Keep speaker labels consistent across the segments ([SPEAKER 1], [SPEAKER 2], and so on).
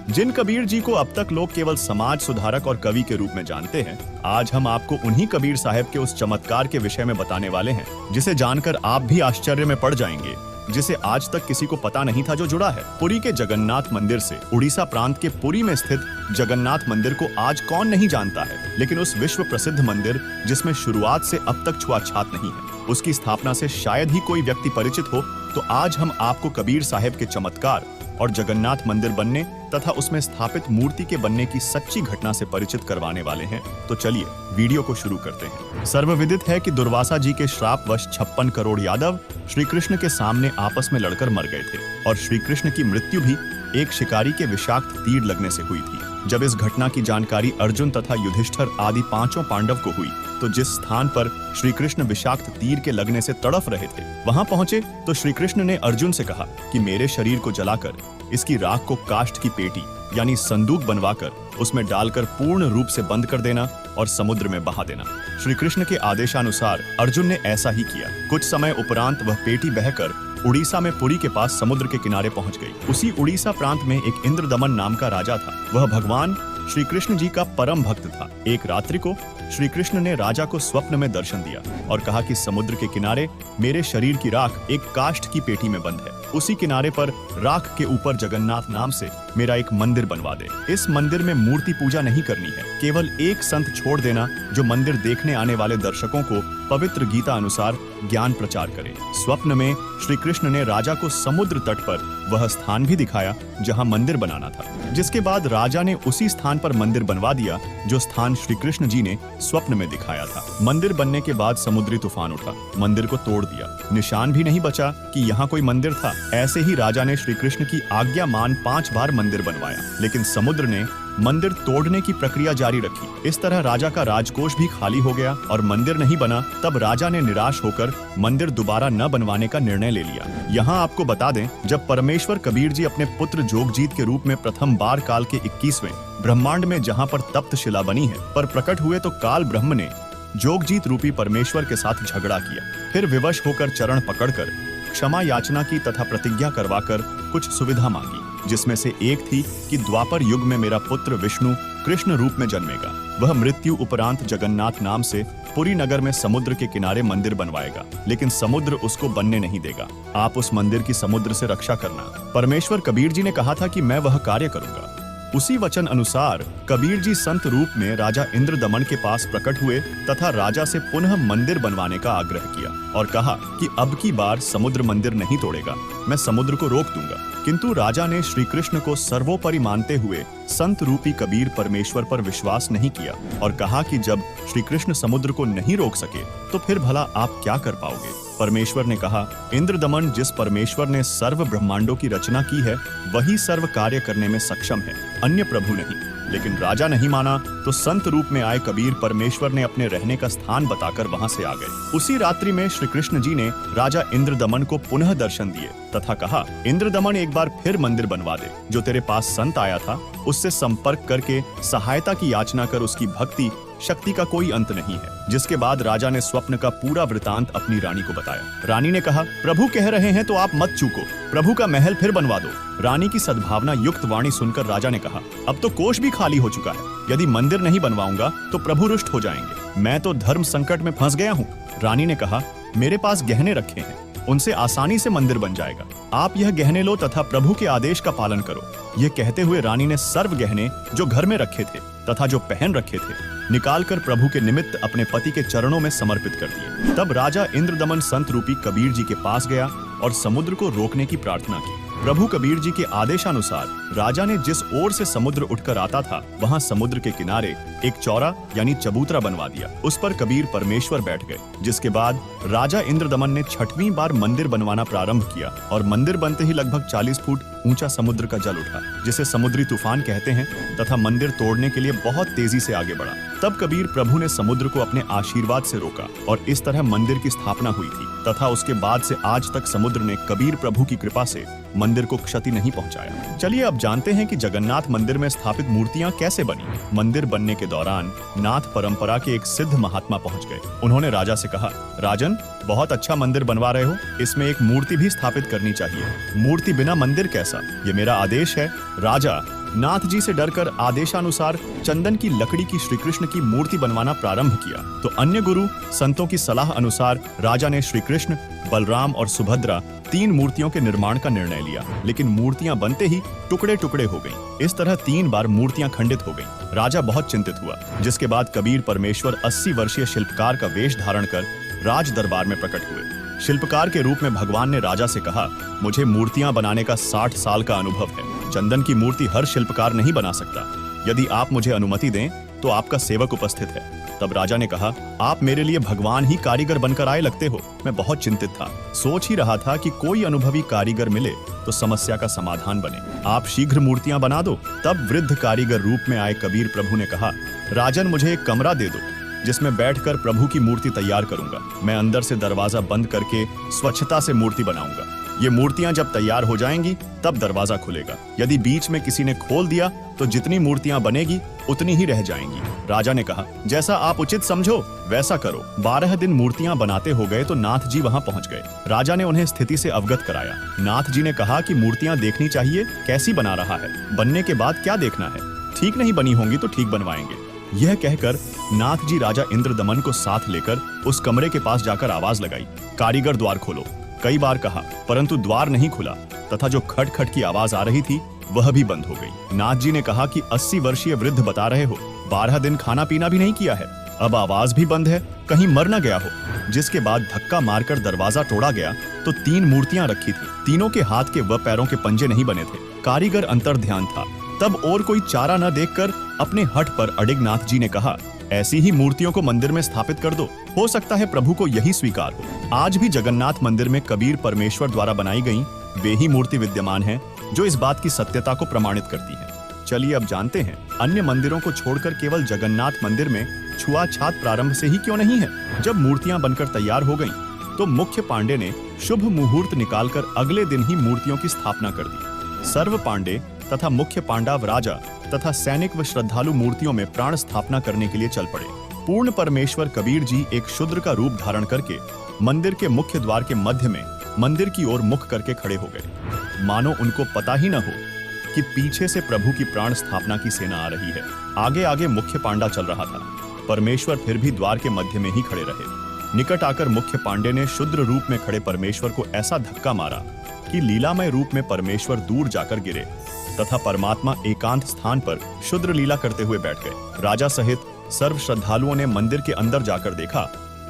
[SPEAKER 1] जिन कबीर जी को अब तक लोग केवल समाज सुधारक और कवि के रूप में जानते हैं, आज हम आपको उन्हीं कबीर साहब के उस चमत्कार के विषय में बताने वाले हैं जिसे जानकर आप भी आश्चर्य में पड़ जाएंगे, जिसे आज तक किसी को पता नहीं था जो जुड़ा है। पुरी के जगन्नाथ मंदिर से उड़ीसा प्रांत के पुरी में स्थित जगन्नाथ मंदिर को आज कौन नहीं जानता है, लेकिन उस विश्व प्रसिद्ध मंदिर जिसमें शुरुआत से अब तक छुआछात नहीं है, उसकी स्थापना से शायद ही कोई व्यक्ति परिचित हो। तो आज हम आपको कबीर साहब के चमत्कार और जगन्नाथ मंदिर बनने तथा उसमें स्थापित मूर्ति के बनने की सच्ची घटना से परिचित करवाने वाले हैं। तो चलिए वीडियो को शुरू करते हैं। सर्वविदित है कि दुर्वासा जी के श्रापवश 56 करोड़ यादव श्री कृष्ण के सामने आपस में लड़कर मर गए थे और श्री कृष्ण की मृत्यु भी एक शिकारी के विषाक्त तीर लगने से हुई थी। जब इस घटना की जानकारी अर्जुन तथा युधिष्ठिर आदि पांचों पांडव को हुई तो जिस स्थान पर श्री कृष्ण विषाक्त तीर के लगने से तड़फ रहे थे वहां पहुंचे तो श्री कृष्ण ने अर्जुन से कहा कि मेरे शरीर को जलाकर इसकी राख को काष्ठ की पेटी यानी संदूक बनवाकर उसमें डालकर पूर्ण रूप से बंद कर देना और समुद्र में बहा देना। श्री कृष्ण के आदेशानुसार अर्जुन ने ऐसा ही किया। कुछ समय उपरांत वह पेटी बहकर उड़ीसा में पुरी के पास समुद्र के किनारे पहुंच गई। उसी उड़ीसा प्रांत में एक इंद्रदमन नाम का राजा था। वह भगवान श्री कृष्ण जी का परम भक्त था। एक रात्रि को श्री कृष्ण ने राजा को स्वप्न में दर्शन दिया और कहा कि समुद्र के किनारे मेरे शरीर की राख एक काष्ठ की पेटी में बंद है। उसी किनारे पर राख के ऊपर जगन्नाथ नाम से मेरा एक मंदिर बनवा दे। इस मंदिर में मूर्ति पूजा नहीं करनी है, केवल एक संत छोड़ देना जो मंदिर देखने आने वाले दर्शकों को पवित्र गीता अनुसार ज्ञान प्रचार करे। स्वप्न में श्री कृष्ण ने राजा को समुद्र तट पर वह स्थान भी दिखाया जहां मंदिर बनाना था, जिसके बाद राजा ने उसी स्थान पर मंदिर बनवा दिया जो स्थान श्री कृष्ण जी ने स्वप्न में दिखाया था। मंदिर बनने के बाद समुद्री तूफान उठा, मंदिर को तोड़ दिया। निशान भी नहीं बचा कि यहाँ कोई मंदिर था। ऐसे ही राजा ने श्री कृष्ण की आज्ञा मान 5 बार मंदिर बनवाया, लेकिन समुद्र ने मंदिर तोड़ने की प्रक्रिया जारी रखी। इस तरह राजा का राजकोष भी खाली हो गया और मंदिर नहीं बना। तब राजा ने निराश होकर मंदिर दोबारा न बनवाने का निर्णय ले लिया। यहाँ आपको बता दें, जब परमेश्वर कबीर जी अपने पुत्र जोगजीत के रूप में प्रथम बार काल के 21वें ब्रह्मांड में जहाँ पर तप्त शिला बनी है पर प्रकट हुए तो काल ब्रह्म ने जोगजीत रूपी परमेश्वर के साथ झगड़ा किया। फिर विवश होकर चरण पकड़कर क्षमा याचना की तथा प्रतिज्ञा करवाकर कुछ सुविधा मांगी, जिसमें से एक थी कि द्वापर युग में मेरा पुत्र विष्णु कृष्ण रूप में जन्मेगा। वह मृत्यु उपरांत जगन्नाथ नाम से पुरी नगर में समुद्र के किनारे मंदिर बनवाएगा, लेकिन समुद्र उसको बनने नहीं देगा। आप उस मंदिर की समुद्र से रक्षा करना। परमेश्वर कबीर जी ने कहा था कि मैं वह कार्य करूंगा। उसी वचन अनुसार कबीर जी संत रूप में राजा इंद्रदमन के पास प्रकट हुए तथा राजा से पुनः मंदिर बनवाने का आग्रह किया और कहा कि अब की बार समुद्र मंदिर नहीं तोड़ेगा, मैं समुद्र को रोक दूंगा। किंतु राजा ने श्री कृष्ण को सर्वोपरि मानते हुए संत रूपी कबीर परमेश्वर पर विश्वास नहीं किया और कहा कि जब श्री कृष्ण समुद्र को नहीं रोक सके तो फिर भला आप क्या कर पाओगे। परमेश्वर ने कहा, इंद्रदमन, जिस परमेश्वर ने सर्व ब्रह्मांडों की रचना की है वही सर्व कार्य करने में सक्षम है, अन्य प्रभु नहीं। लेकिन राजा नहीं माना तो संत रूप में आए कबीर परमेश्वर ने अपने रहने का स्थान बताकर वहां से आ गए। उसी रात्रि में श्री कृष्ण जी ने राजा इंद्रदमन को पुनः दर्शन दिए तथा कहा, इंद्रदमन, एक बार फिर मंदिर बनवा दे। जो तेरे पास संत आया था उससे संपर्क करके सहायता की याचना कर, उसकी भक्ति शक्ति का कोई अंत नहीं है। जिसके बाद राजा ने स्वप्न का पूरा वृतांत अपनी रानी को बताया। रानी ने कहा, प्रभु कह रहे हैं तो आप मत चूको, प्रभु का महल फिर बनवा दो। रानी की सद्भावना युक्त वाणी सुनकर राजा ने कहा, अब तो कोष भी खाली हो चुका है, यदि मंदिर नहीं बनवाऊंगा तो प्रभु रुष्ट हो जाएंगे, मैं तो धर्म संकट में फंस गया हूँ। रानी ने कहा, मेरे पास गहने रखे हैं, उनसे आसानी से मंदिर बन जाएगा, आप यह गहने लो तथा प्रभु के आदेश का पालन करो। यह कहते हुए रानी ने सर्व गहने जो घर में रखे थे तथा जो पहन रखे थे निकालकर प्रभु के निमित्त अपने पति के चरणों में समर्पित कर दिए। तब राजा इंद्रदमन संत रूपी कबीर जी के पास गया और समुद्र को रोकने की प्रार्थना की। प्रभु कबीर जी के आदेशानुसार राजा ने जिस ओर से समुद्र उठकर आता था वहां समुद्र के किनारे एक चौरा यानी चबूतरा बनवा दिया। उस पर कबीर परमेश्वर बैठ गए, जिसके बाद राजा इंद्रदमन ने 6वीं बार मंदिर बनवाना प्रारंभ किया और मंदिर बनते ही लगभग 40 फुट ऊंचा समुद्र का जल उठा, जिसे समुद्री तूफान कहते हैं, तथा मंदिर तोड़ने के लिए बहुत तेजी से आगे बढ़ा। तब कबीर प्रभु ने समुद्र को अपने आशीर्वाद से रोका और इस तरह मंदिर की स्थापना हुई थी तथा उसके बाद से आज तक समुद्र ने कबीर प्रभु की कृपा से मंदिर को क्षति नहीं पहुंचाया। चलिए अब जानते हैं कि जगन्नाथ मंदिर में स्थापित मूर्तियां कैसे बनी। मंदिर बनने के दौरान नाथ परंपरा के एक सिद्ध महात्मा पहुंच गए। उन्होंने राजा से कहा, राजन, बहुत अच्छा मंदिर बनवा रहे हो, इसमें एक मूर्ति भी स्थापित करनी चाहिए। मूर्ति बिना मंदिर कैसा, ये मेरा आदेश है। राजा, नाथ जी से डरकर आदेशानुसार चंदन की लकड़ी की श्री कृष्ण की मूर्ति बनवाना प्रारंभ किया तो अन्य गुरु संतों की सलाह अनुसार राजा ने श्री कृष्ण, बलराम और सुभद्रा 3 मूर्तियों के निर्माण का निर्णय लिया, लेकिन मूर्तियां बनते ही टुकड़े टुकड़े हो गईं। इस तरह 3 बार मूर्तियां खंडित हो गईं। राजा बहुत चिंतित हुआ, जिसके बाद कबीर परमेश्वर 80 वर्षीय शिल्पकार का वेश धारण कर राज दरबार में प्रकट हुए। शिल्पकार के रूप में भगवान ने राजा से कहा, मुझे मूर्तियां बनाने का 60 साल का अनुभव है। चंदन की मूर्ति हर शिल्पकार नहीं बना सकता। यदि आप मुझे अनुमति दें तो आपका सेवक उपस्थित है। तब राजा ने कहा, आप मेरे लिए भगवान ही कारीगर बनकर आए लगते हो। मैं बहुत चिंतित था, सोच ही रहा था कि कोई अनुभवी कारीगर मिले तो समस्या का समाधान बने। आप शीघ्र मूर्तियां बना दो। तब वृद्ध कारीगर रूप में आए कबीर प्रभु ने कहा, राजन मुझे एक कमरा दे दो जिसमें बैठकर प्रभु की मूर्ति तैयार करूंगा। मैं अंदर से दरवाजा बंद करके स्वच्छता से मूर्ति बनाऊंगा। ये मूर्तियां जब तैयार हो जाएंगी तब दरवाजा खुलेगा। यदि बीच में किसी ने खोल दिया तो जितनी मूर्तियां बनेगी उतनी ही रह जाएंगी। राजा ने कहा, जैसा आप उचित समझो वैसा करो। 12 दिन मूर्तियां बनाते हो गए तो नाथ जी वहां पहुंच गए। राजा ने उन्हें स्थिति से अवगत कराया। नाथ जी ने कहा कि मूर्तियां देखनी चाहिए, कैसी बना रहा है, बनने के बाद क्या देखना है। ठीक नहीं बनी होंगी तो ठीक बनवाएंगे। यह कहकर नाथ जी राजा इंद्रदमन को साथ लेकर उस कमरे के पास जाकर आवाज लगाई, कारीगर द्वार खोलो। कई बार कहा परंतु द्वार नहीं खुला तथा जो खट खट की आवाज आ रही थी वह भी बंद हो गई। नाथ जी ने कहा कि 80 वर्षीय वृद्ध बता रहे हो, 12 दिन खाना पीना भी नहीं किया है, अब आवाज भी बंद है, कहीं मर न गया हो। जिसके बाद धक्का मारकर दरवाजा तोड़ा गया तो 3 मूर्तियां रखी थी। तीनों के हाथ के व पैरों के पंजे नहीं बने थे। कारीगर अंतर ध्यान था। तब और कोई चारा न देखकर अपने हठ पर अडिग नाथ जी ने कहा, ऐसी ही मूर्तियों को मंदिर में स्थापित कर दो, हो सकता है प्रभु को यही स्वीकार हो। आज भी जगन्नाथ मंदिर में कबीर परमेश्वर द्वारा बनाई गई वे ही मूर्ति विद्यमान है जो इस बात की सत्यता को प्रमाणित करती है। चलिए अब जानते हैं, अन्य मंदिरों को छोड़कर केवल जगन्नाथ मंदिर में छुआछात प्रारंभ से ही क्यों नहीं है। जब मूर्तियां बनकर तैयार हो गईं, तो मुख्य पांडे ने शुभ मुहूर्त निकालकर अगले दिन ही मूर्तियों की स्थापना कर दी। सर्व पांडे तथा मुख्य पांडव राजा तथा सैनिक व श्रद्धालु मूर्तियों में प्राण स्थापना करने के लिए चल पड़े। पूर्ण परमेश्वर कबीर जी एक शूद्र का रूप धारण करके मंदिर के मुख्य द्वार के मध्य में मंदिर की ओर मुख करके खड़े हो गए, मानो उनको पता ही न हो कि पीछे से प्रभु की प्राण स्थापना की सेना आ रही है। आगे आगे मुख्य पांडा चल रहा था। परमेश्वर फिर भी द्वार के मध्य में ही खड़े रहे। निकट आकर मुख्य पांडे ने शूद्र रूप में खड़े परमेश्वर को ऐसा धक्का मारा कि लीलामय रूप में परमेश्वर दूर जाकर गिरे तथा परमात्मा एकांत स्थान पर शूद्र लीला करते हुए बैठ गए। राजा सहित सर्व श्रद्धालुओं ने मंदिर के अंदर जाकर देखा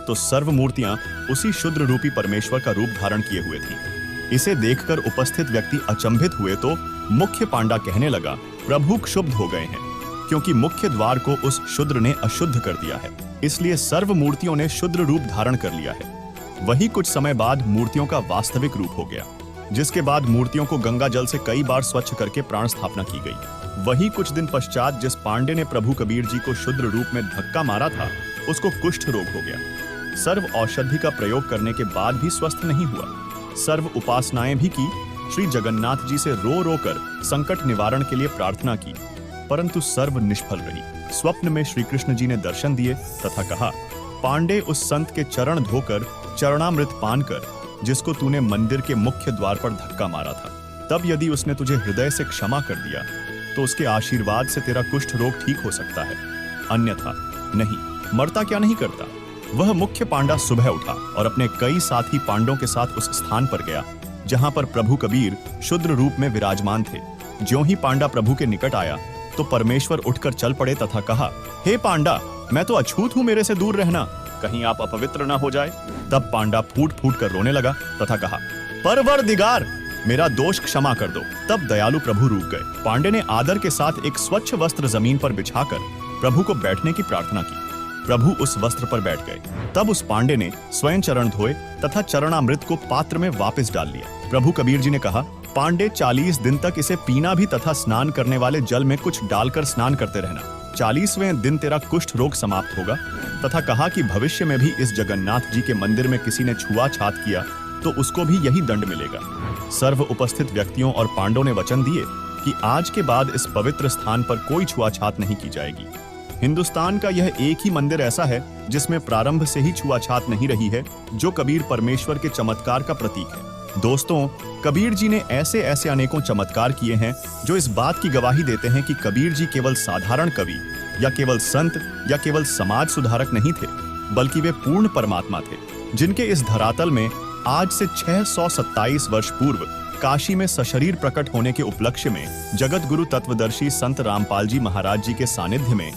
[SPEAKER 1] तो सर्व मूर्तियां उसी शूद्र रूपी परमेश्वर का रूप धारण किए हुए थी। इसे देखकर उपस्थित व्यक्ति अचंभित हुए तो मुख्य पांडा कहने लगा, प्रभु क्षुब्ध हो गए हैं, क्योंकि मुख्य द्वार को उस शूद्र ने अशुद्ध कर दिया है, इसलिए सर्व मूर्तियों ने शूद्र रूप धारण कर लिया है। वही कुछ समय बाद मूर्तियों का वास्तविक रूप हो गया, जिसके बाद मूर्तियों को गंगा जल से कई बार स्वच्छ करके प्राण स्थापना की गई। वही कुछ दिन पश्चात जिस पांडे ने प्रभु कबीर जी को शूद्र रूप में धक्का मारा था, उसको कुष्ठ रोग हो गया। सर्व औषधि का प्रयोग करने के बाद भी स्वस्थ नहीं हुआ। सर्व उपासनाएं भी की, श्री जगन्नाथ जी से रो रो कर संकट निवारण के लिए प्रार्थना की, परंतु सर्व निष्फल रही। स्वप्न में श्री कृष्ण जी ने दर्शन दिए तथा कहा, पांडे उस संत के चरण धोकर चरणामृत पान कर जिसको तूने मंदिर के मुख्य द्वार पर धक्का मारा था, तब यदि उसने तुझे हृदय से क्षमा कर दिया तो उसके आशीर्वाद से तेरा कुष्ठ रोग ठीक हो सकता है, अन्यथा नहीं। मरता क्या नहीं करता। वह मुख्य पांडा सुबह उठा और अपने कई साथी पांडों के साथ उस स्थान पर गया जहां पर प्रभु कबीर शुद्र रूप में विराजमान थे। ज्यों ही पांडा प्रभु के निकट आया तो परमेश्वर उठकर चल पड़े तथा कहा, हे पांडा, मैं तो अछूत हूं, मेरे से दूर रहना, कहीं आप अपवित्र न हो जाए। तब पांडा फूट फूट कर रोने लगा तथा कहा, परवरदिगार, मेरा दोष क्षमा कर दो। तब दयालु प्रभु रुक गए। पांडे ने आदर के साथ एक स्वच्छ वस्त्र जमीन पर बिछाकर प्रभु को बैठने की प्रार्थना की। प्रभु उस वस्त्र पर बैठ गए। तब उस पांडे ने स्वयं चरण धोए तथा चरणामृत को पात्र में वापस डाल लिया। प्रभु कबीर जी ने कहा, पांडे 40 दिन तक इसे पीना भी तथा स्नान करने वाले जल में कुछ डालकर स्नान करते रहना। 40वें दिन तेरा कुष्ठ रोग समाप्त होगा। तथा कहा कि भविष्य में भी इस जगन्नाथ जी के मंदिर में किसी ने छुआछात किया तो उसको भी यही दंड मिलेगा। सर्व उपस्थित व्यक्तियों और पांडवों ने वचन दिए कि आज के बाद इस पवित्र स्थान पर कोई छुआछात नहीं की जाएगी। हिंदुस्तान का यह एक ही मंदिर ऐसा है जिसमें प्रारंभ से ही छुआछात नहीं रही है, जो कबीर परमेश्वर के चमत्कार का प्रतीक है। दोस्तों, कबीर जी ने ऐसे ऐसे अनेकों चमत्कार किए हैं जो इस बात की गवाही देते हैं कि कबीर जी केवल साधारण कवि या केवल संत या केवल समाज सुधारक नहीं थे, बल्कि वे पूर्ण परमात्मा थे, जिनके इस धरातल में आज से 627 वर्ष पूर्व काशी में सशरीर प्रकट होने के उपलक्ष्य में जगत गुरु तत्वदर्शी संत रामपाल जी महाराज जी के सानिध्य में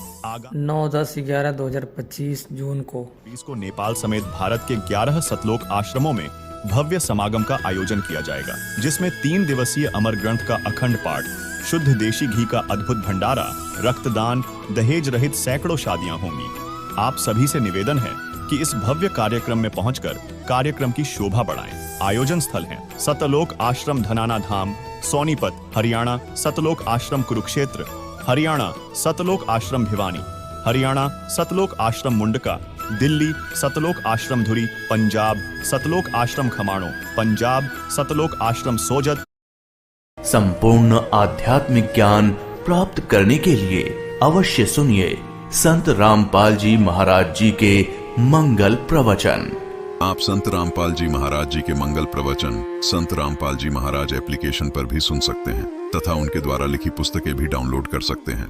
[SPEAKER 2] 9-10-11-2025 जून को
[SPEAKER 1] इसको नेपाल समेत भारत के 11 सतलोक आश्रमों में भव्य समागम का आयोजन किया जाएगा, जिसमें 3 दिवसीय अमर ग्रंथ का अखंड पाठ, शुद्ध देशी घी का अद्भुत भंडारा, रक्तदान, दहेज रहित सैकड़ों शादियां होंगी। आप सभी से निवेदन है कि इस भव्य कार्यक्रम में पहुंचकर कार्यक्रम की शोभा बढ़ाएं। आयोजन स्थल हैं सतलोक आश्रम धनाना धाम, सोनीपत हरियाणा, सतलोक आश्रम कुरुक्षेत्र हरियाणा, सतलोक आश्रम भिवानी हरियाणा, सतलोक आश्रम मुंडका दिल्ली, सतलोक आश्रम धुरी पंजाब, सतलोक आश्रम खमाणो पंजाब, सतलोक आश्रम सोजत।
[SPEAKER 3] संपूर्ण आध्यात्मिक ज्ञान प्राप्त करने के लिए अवश्य सुनिए संत रामपाल जी महाराज जी के मंगल प्रवचन।
[SPEAKER 4] आप संत रामपाल जी महाराज जी के मंगल प्रवचन संत रामपाल जी महाराज एप्लीकेशन पर भी सुन सकते हैं तथा उनके द्वारा लिखी पुस्तकें भी डाउनलोड कर सकते हैं।